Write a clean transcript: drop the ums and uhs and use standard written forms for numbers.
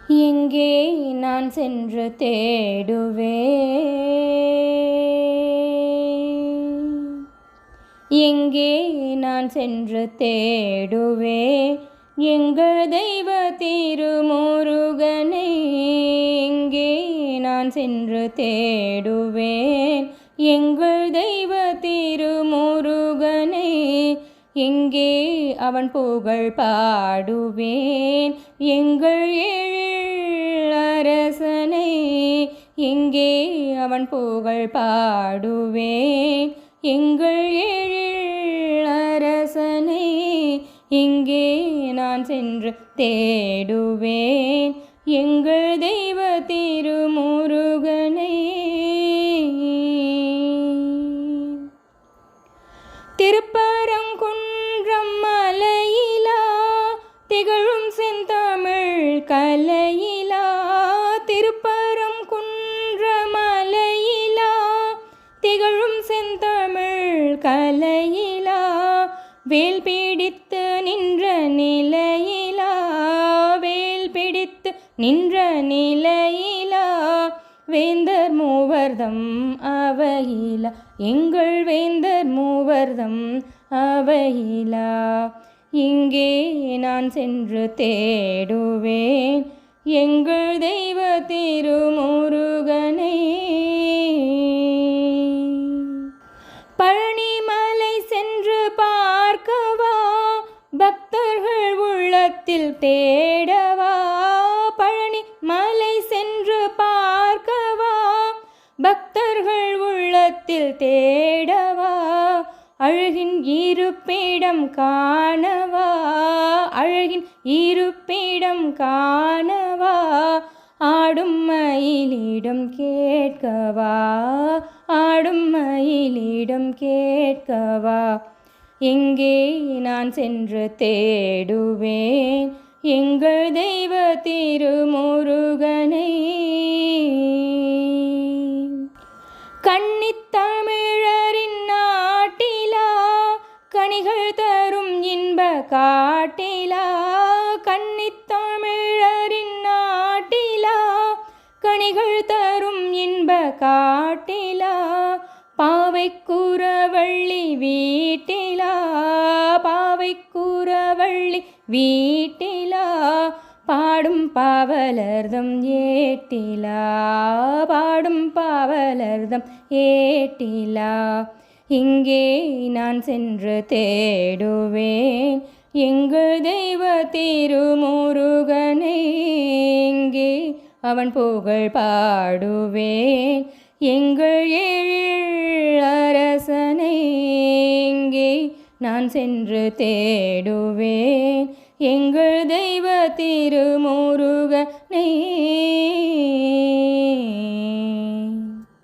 எங்கே நான் சென்று தேடுவேன்? எங்கே நான் சென்று தேடுவேன்? எங்கள் தெய்வ திருமுருகனை எங்கே நான் சென்று தேடுவேன்? எங்கள் தெய்வ திருமுருகனை எங்கே அவன் புகழ் பாடுவேன்? எங்கள் எழில் அரசனை எங்கே அவன் புகழ் பாடுவேன்? எங்கள் எழில் அரசனை எங்கே நான் சென்று தேடுவேன்? எங்கள் தெய்வ திருமுருகனை. திருப்பரங்குன்றம் மலையிலா திகழும் செந்தமிழ் கலையிலா, திருப்பரங்குன்ற மலையிலா திகழும் செந்தமிழ் கலையிலா, வேல் பிடித்து நின்ற நிலையிலா, வேல் பிடித்து நின்ற நிலையிலா, வேந்தர் மூவர்தம் அவையிலா, எங்கள் வேந்தர் மூவர்தம் அவையிலா, இங்கே நான் சென்று தேடுவேன்? எங்கள் தெய்வ திருமுருகனை. பழனிமலை சென்று பார்க்கவா, பக்தர்கள் உள்ளத்தில் தேடவா, பழனிமலை சென்று பார்க்கவா, பக்தர்கள் உள்ளத்தில் தேடவா, அழகின் இருப்பிடம் காணவா, அழகின் இருப்பிடம் காணவா, ஆடும் மயிலிடம் கேட்கவா, ஆடும் மயிலிடம் கேட்கவா, எங்கே நான் சென்று தேடுவேன்? எங்கள் தெய்வ திருமுருகனை. கன்னித்தமிழரின் நாட்டிலா கனிகள் தரும் இன்ப காட்டிலா, கன்னித்தமிழரின் நாட்டிலா கனிகள் தரும் இன்ப காட்டிலா, பாவைக்குறவள்ளி வீட்டிலா, பாவைக்குறவள்ளி வீட்டிலா, பாடும் பாவலர்தம் ஏட்டிலா, பாடும் பாவலர்தம் ஏட்டிலா, இங்கே நான் சென்று தேடுவேன்? எங்கள் தெய்வ திருமுருகனை எங்கே அவன் புகழ் பாடுவேன்? எங்கள் எழில் அரசனை எங்கே நான் சென்று தேடுவேன்? எங்கள் தெய்வ திருமுருகனை.